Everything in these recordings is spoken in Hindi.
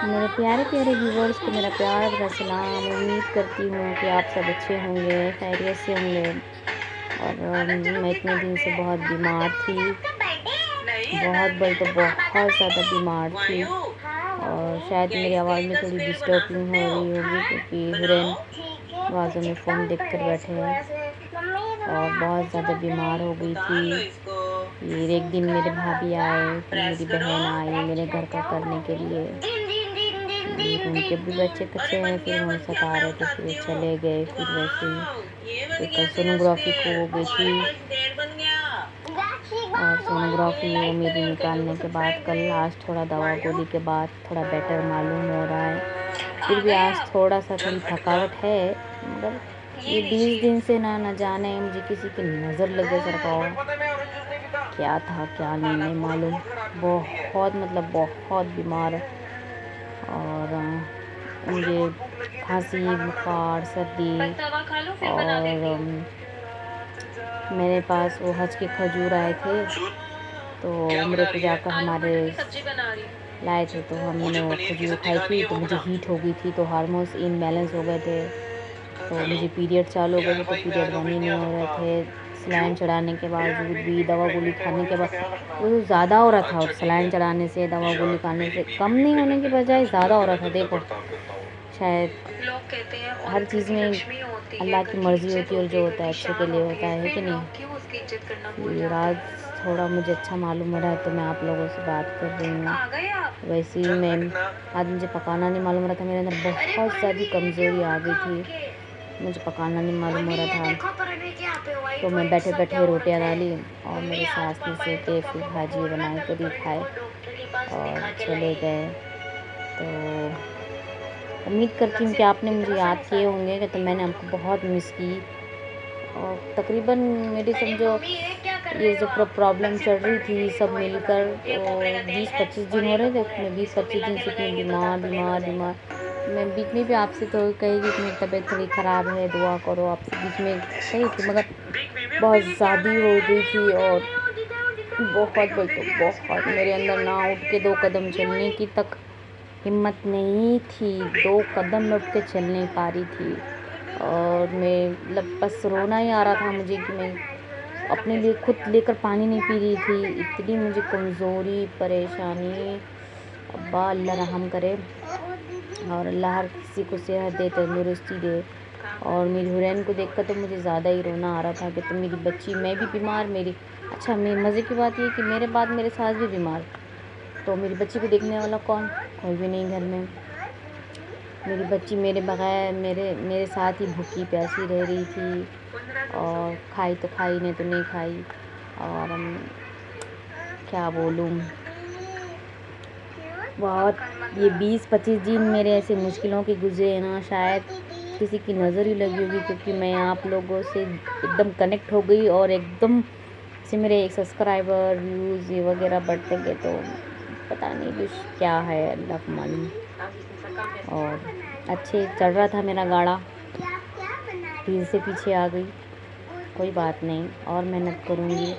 मेरे प्यारे प्यारे व्यूवर्स को मेरा प्यार भरा सलाम। उम्मीद करती हूँ कि आप सब अच्छे होंगे, खैरियत से होंगे। और मैं इतने दिन से बहुत बीमार थी, बहुत बड़ी तो बहुत ज़्यादा बीमार थी। और शायद मेरी आवाज़ में थोड़ी डिस्टर्बिंग हो रही होगी क्योंकि हुरैन बाजू में फ़ोन देख कर बैठे हैं और बहुत ज़्यादा बीमार हो गई थी। फिर एक दिन मेरे भाभी आए, फिर मेरी बहन आई मेरे घर का करने के लिए। फिर उनके भी बच्चे कच्चे हैं, फिर वो सता रहे थे, फिर चले गए। फिर वैसे ही फिर कल सोनोग्राफी को हो गई थी और सोनोग्राफी वो मेरी निकालने के बाद कल आज थोड़ा दवा गोली के बाद थोड़ा बेटर मालूम हो रहा है। फिर भी आज थोड़ा सा थोड़ी थकावट है, मगर ये 20 दिन से ना जाने मुझे किसी की नज़र लगे सरकाओ, क्या था क्या नहीं मालूम। बहुत मतलब बहुत बीमार। और मुझे खांसी, बुखार, सर्दी। और मेरे पास वो हज के खजूर आए थे तो उम्र को जाकर हमारे लाए थे, तो हमने वो खजूर खाई थी तो मुझे हीट हो गई थी, तो हार्मोन्स इनबैलेंस हो गए थे, तो मुझे पीरियड चालू हो गए थे, तो पीरियड बन ही नहीं हो रहे थे। सलाइन चढ़ाने के बावजूद भी, दवा गोली खाने के बाद वो ज़्यादा हो रहा था, और सलाइन चढ़ाने से, दवा गोली खाने से कम नहीं होने की बजाय ज़्यादा हो रहा था। देखो, शायद हर चीज़ में अल्लाह की मर्ज़ी होती है और जो होता है अच्छे के लिए होता है कि नहीं। ये राज थोड़ा मुझे अच्छा मालूम हो रहा है तो मैं आप लोगों से बात कर रही हूँ। वैसे ही मैं आज मुझे पकाना नहीं मालूम रहा था, मेरे अंदर बहुत ज़्यादा कमज़ोरी आ गई थी, मुझे पकाना नहीं मालूम हो रहा था। तो मैं बैठे बैठे रोटियां डाली और मेरी सास ने सेके, फिर भाजी बनाई, करी खाए और चले गए। तो उम्मीद करती हूँ कि आपने मुझे याद किए होंगे कि तो मैंने आपको बहुत मिस की। और तकरीबन मेरी समझो ये जो प्रॉब्लम चल रही थी सब मिलकर तो 20-25 दिन हो रहे थे। मैं 20-25 दिन से इतनी बीमार बीमार बीमार। मैं बीच में भी आपसे तो कही कि मेरी तबीयत थोड़ी ख़राब है, दुआ करो, आपसे बीच में कही थी, मगर बहुत ज़्यादा हो गई थी और बहुत बोल तो बहुत मेरे अंदर ना उठ के 2 कदम चलने की तक हिम्मत नहीं थी। 2 कदम में उठ के चल नहीं पा रही थी और मैं मतलब बस रोना ही आ रहा था मुझे कि मैं अपने लिए खुद लेकर पानी नहीं पी रही थी। इतनी मुझे कमज़ोरी, परेशानी। अब्बा अल्लाह रहम करे और अल्लाह हर किसी को सेहत दे, तंदुरुस्ती दे। और मेरी हुरैन को देखकर तो मुझे ज़्यादा ही रोना आ रहा था कि तो मेरी बच्ची, मैं भी बीमार, मेरी अच्छा मैं मज़े की बात ये कि मेरे बाद मेरे सास भी बीमार, तो मेरी बच्ची को देखने वाला कौन? कोई भी नहीं घर में। मेरी बच्ची मेरे बगैर मेरे साथ ही भूखी प्यासी रह रही थी और खाई तो खाई, नहीं तो नहीं खाई। और क्या बोलूँ, बहुत ये 20-25 दिन मेरे ऐसे मुश्किलों के गुजरे ना, शायद किसी की नज़र ही लगी होगी क्योंकि मैं आप लोगों से एकदम कनेक्ट हो गई और एकदम से मेरे सब्सक्राइबर, व्यूज़ ये वगैरह बढ़ते गए। तो पता नहीं कुछ क्या है, अल्लाह को मालूम। और अच्छे चल रहा था मेरा गाड़ा, फिर से पीछे आ गई। कोई बात नहीं, और मेहनत करूँगी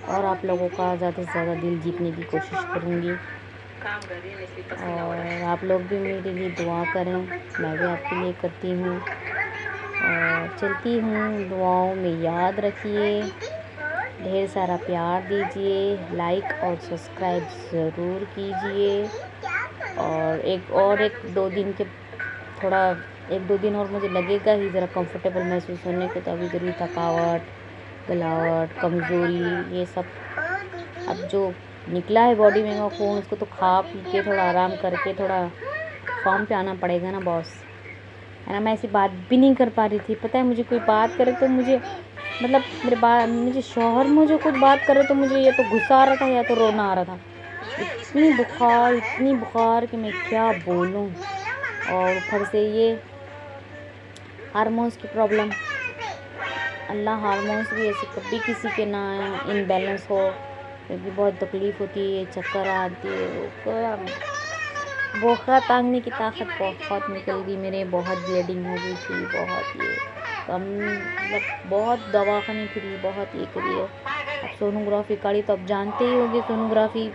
और आप लोगों का ज़्यादा से ज़्यादा दिल जीतने की कोशिश करूँगी। और आप लोग भी मेरे लिए दुआ करें, मैं भी आपके लिए करती हूँ और चलती हूँ। दुआओं में याद रखिए, ढेर सारा प्यार दीजिए, लाइक और सब्सक्राइब ज़रूर कीजिए। और एक दो दिन के थोड़ा 1-2 दिन और मुझे लगेगा ही ज़रा कंफर्टेबल महसूस होने के, तो अभी ज़रूर थकावट, गलावट, कमज़ोरी ये सब अब जो निकला है बॉडी में वो खून, उसको तो खा पी के थोड़ा आराम करके थोड़ा फॉर्म पे आना पड़ेगा ना बॉस, है ना। मैं ऐसी बात भी नहीं कर पा रही थी, पता है मुझे कोई बात करे तो मुझे मतलब मुझे शौहर मुझे कुछ बात करे तो मुझे या तो गुस्सा आ रहा था या तो रोना आ रहा था। इतनी बुखार कि मैं क्या बोलूँ। और ऊपर से ये हार्मोन्स की प्रॉब्लम, अल्लाह हार्मोन्स भी ऐसे कभी किसी के ना इनबैलेंस हो, क्योंकि बहुत तकलीफ़ होती है, चक्कर आती है, बुखार तांगने की ताकत बहुत निकल गई मेरे, बहुत ब्लीडिंग हो गई थी, बहुत ये कम मतलब बहुत दवाखाने फिरी, बहुत ये करी है। अब सोनोग्राफी करी तो अब जानते ही होंगे सोनोग्राफी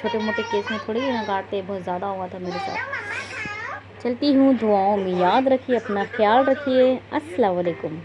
छोटे मोटे केस में थोड़ी ना काटते, बहुत ज़्यादा हुआ था मेरे साथ। चलती हूँ, दुआओं में याद रखिए, अपना ख्याल रखिए। अस्सलाम वालेकुम।